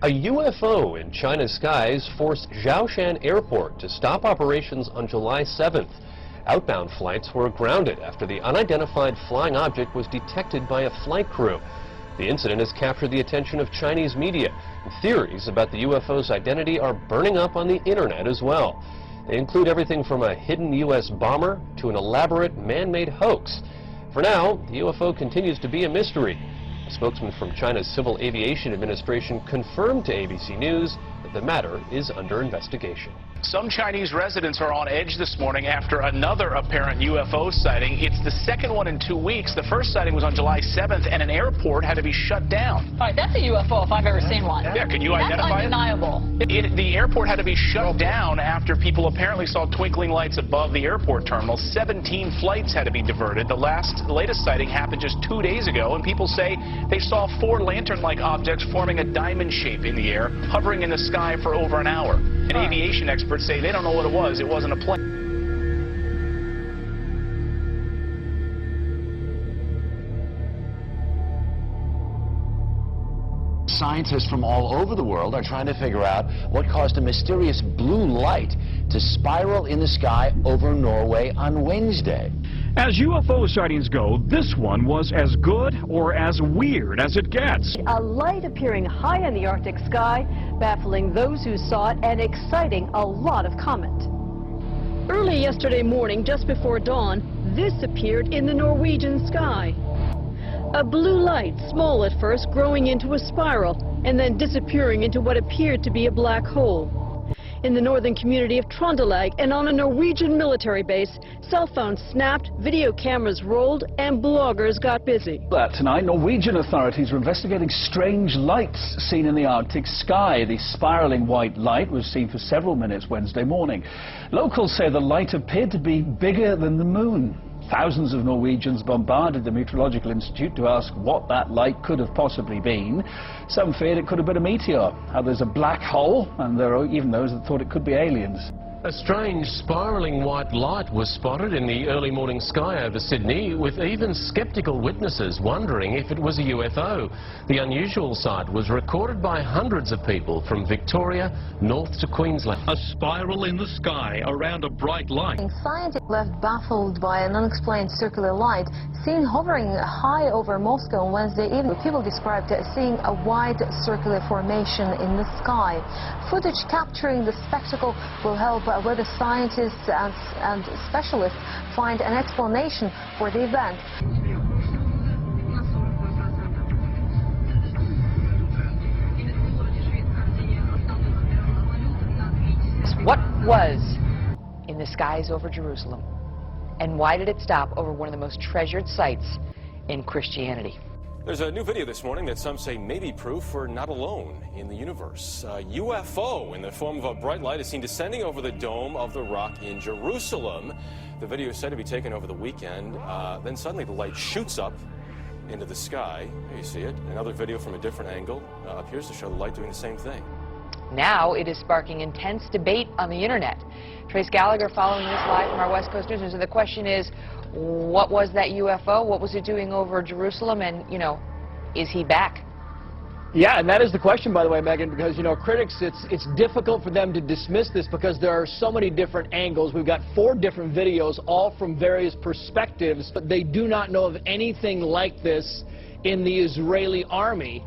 A UFO in China's skies forced Zhoushan Airport to stop operations on July 7th. Outbound flights were grounded after the unidentified flying object was detected by a flight crew. The incident has captured the attention of Chinese media. Theories about the UFO's identity are burning up on the internet as well. They include everything from a hidden U.S. bomber to an elaborate man-made hoax. For now, the UFO continues to be a mystery. A spokesman from China's Civil Aviation Administration confirmed to ABC News that the matter is under investigation. Some Chinese residents are on edge this morning after another apparent UFO sighting. It's the second one in 2 weeks. The first sighting was on July 7th, and an airport had to be shut down. All right, that's a UFO if I've ever seen one. Yeah, can you identify it? That's undeniable. The airport had to be shut down after people apparently saw twinkling lights above the airport terminal. 17 flights had to be diverted. The latest sighting happened just 2 days ago, and people say they saw 4 lantern-like objects forming a diamond shape in the air, hovering in the sky for over an hour. And aviation experts say they don't know what it was. It wasn't a plane. Scientists from all over the world are trying to figure out what caused a mysterious blue light to spiral in the sky over Norway on Wednesday. As UFO sightings go, this one was as good or as weird as it gets. A light appearing high in the Arctic sky, baffling those who saw it and exciting a lot of comment. Early yesterday morning, just before dawn, this appeared in the Norwegian sky. A blue light, small at first, growing into a spiral and then disappearing into what appeared to be a black hole. In the northern community of Trøndelag and on a Norwegian military base, cell phones snapped, video cameras rolled, and bloggers got busy. Tonight, Norwegian authorities are investigating strange lights seen in the Arctic sky. The spiraling white light was seen for several minutes Wednesday morning. Locals say the light appeared to be bigger than the moon. Thousands of Norwegians bombarded the Meteorological Institute to ask what that light could have possibly been. Some feared it could have been a meteor, others a black hole, and there are even those that thought it could be aliens. A strange spiraling white light was spotted in the early morning sky over Sydney, with even skeptical witnesses wondering if it was a UFO. The unusual sight was recorded by hundreds of people from Victoria north to Queensland. A spiral in the sky around a bright light. Scientists left baffled by an unexplained circular light seen hovering high over Moscow on Wednesday evening. People described seeing a wide circular formation in the sky. Footage capturing the spectacle will help whether scientists and specialists find an explanation for the event. What was in the skies over Jerusalem, and why did it stop over one of the most treasured sites in Christianity? There's a new video this morning that some say may be proof we're not alone in the universe. A UFO in the form of a bright light is seen descending over the Dome of the Rock in Jerusalem. The video is said to be taken over the weekend. Then suddenly the light shoots up into the sky. There you see it. Another video from a different angle appears to show the light doing the same thing. Now it is sparking intense debate on the internet. Trace Gallagher following this live from our West Coast News. And the question is, what was that UFO? What was it doing over Jerusalem? And, you know, is he back? Yeah, and that is the question, by the way, Megan, because, you know, critics, it's difficult for them to dismiss this because there are so many different angles. We've got 4 different videos, all from various perspectives, but they do not know of anything like this in the Israeli army.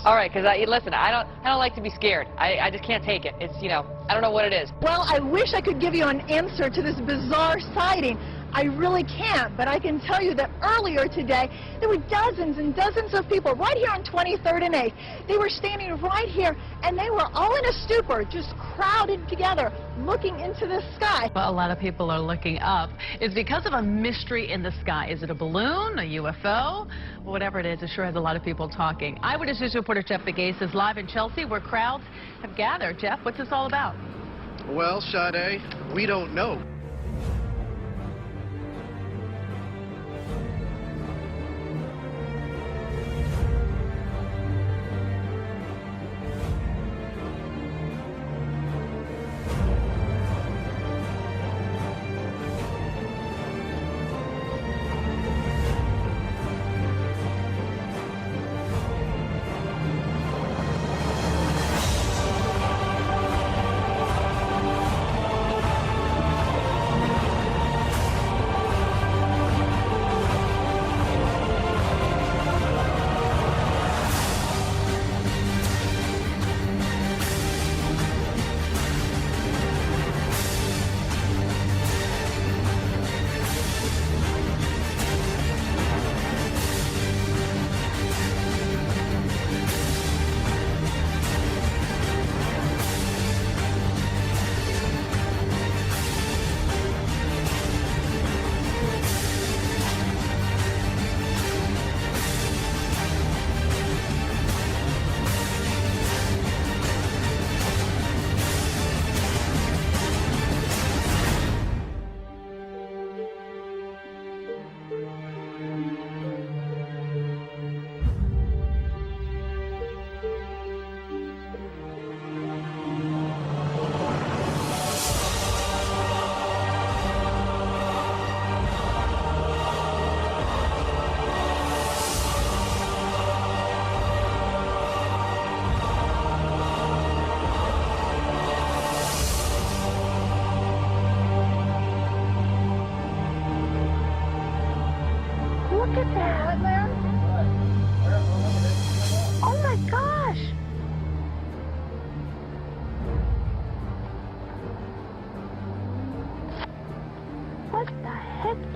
All right, because listen, I don't like to be scared. I just can't take it. It's, you know, I don't know what it is. Well, I wish I could give you an answer to this bizarre sighting. I really can't, but I can tell you that earlier today, there were dozens and dozens of people right here on 23rd and 8th. They were standing right here, and they were all in a stupor, just crowded together, looking into the sky. Well, a lot of people are looking up. It's because of a mystery in the sky. Is it a balloon, a UFO? Whatever it is, it sure has a lot of people talking. Eyewitness News reporter Jeff Begase is live in Chelsea, where crowds have gathered. Jeff, what's this all about? Well, Sade, we don't know.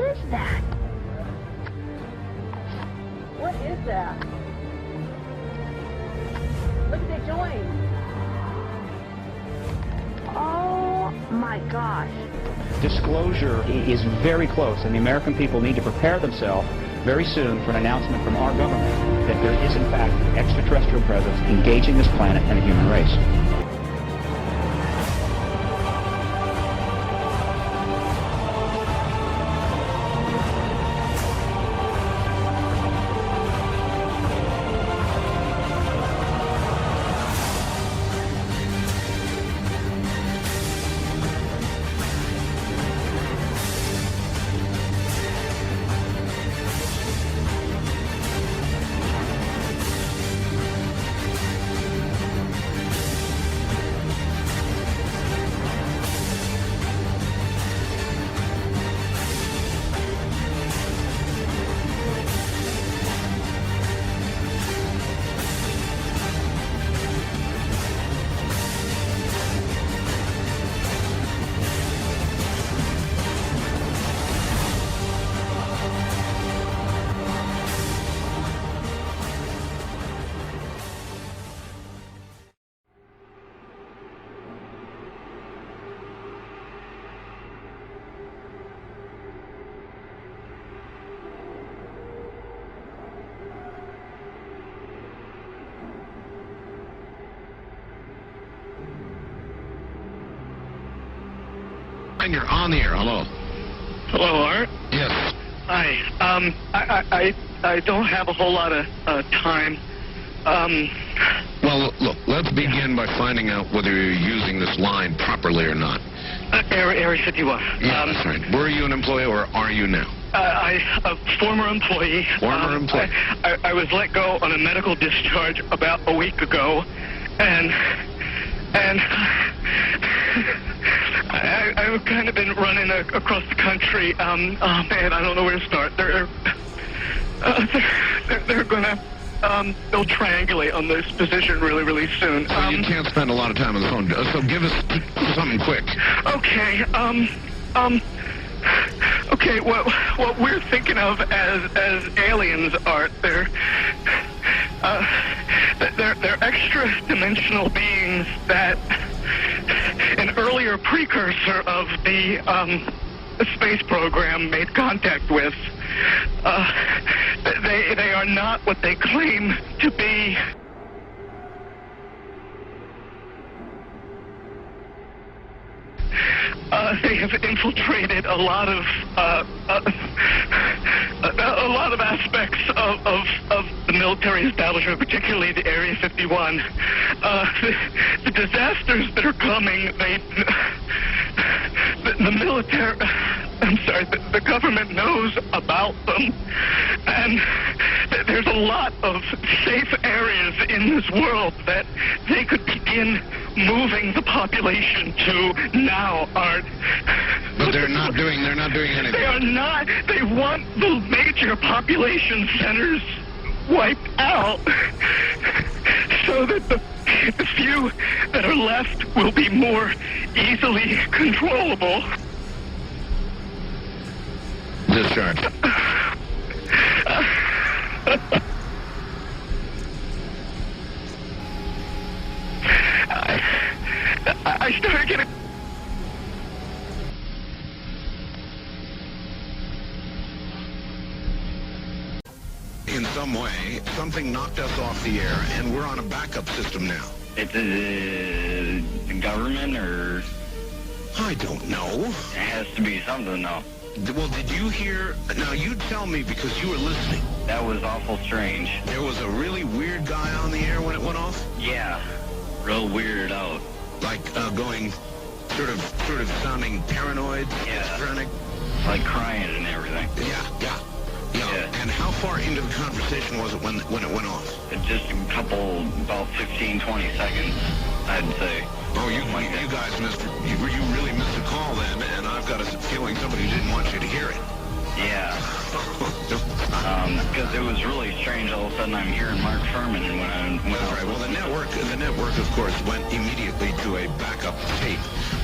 is that? What is that? Look at the joint. Oh my gosh. Disclosure is very close, and the American people need to prepare themselves very soon for an announcement from our government that there is, in fact, an extraterrestrial presence engaging this planet and the human race. And you're on the air. Hello. Hello, Art. Yes. Hi. I don't have a whole lot of time. Well, look, let's begin by finding out whether you're using this line properly or not. Area 51. Yeah, that's right. Were you an employee or are you now? A former employee. Former employee. I was let go on a medical discharge about a week ago, and I've kind of been running across the country. Oh man, I don't know where to start. They're gonna they'll triangulate on this position really soon. So you can't spend a lot of time on the phone. So give us something quick. Okay. Okay. What we're thinking of as aliens, Art, they're extra-dimensional beings that an earlier precursor of the space program made contact with. They are not what they claim to be. They have infiltrated a lot of aspects of the military establishment, particularly the Area 51. The disasters that are coming, the military, I'm sorry, the government knows about them, and there's a lot of safe areas in this world that they could begin moving the population to now, Art. But they're not doing anything. They are not. They want the major population centers wiped out so that the few that are left will be more easily controllable. Discharge. I started getting... In some way, something knocked us off the air, and we're on a backup system now. It's the government, or... I don't know. It has to be something, though. Well, did you hear... Now, you tell me because you were listening. That was awful strange. There was a really weird guy on the air when it went off? Yeah. Real weirded out. Like, going... Sort of sounding paranoid? Yeah. Schizophrenic? Like crying and everything. Yeah. And how far into the conversation was it when it went off? Just a couple, about 15, 20 seconds, I'd say. Oh, you guys missed... You really missed a call then, and I've got a feeling somebody didn't want you to hear it. Yeah. Because it was really strange. All of a sudden, I'm hearing Mark Furman, and when I went out. Right. Well, the network, of course, went immediately to a backup tape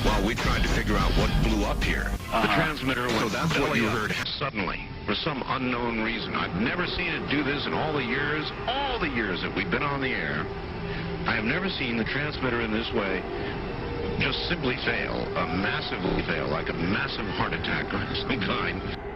while we tried to figure out what blew up here. The transmitter went. So that's what you heard suddenly, for some unknown reason. I've never seen it do this in all the years that we've been on the air. I have never seen the transmitter in this way just simply fail, massively fail, like a massive heart attack of some kind.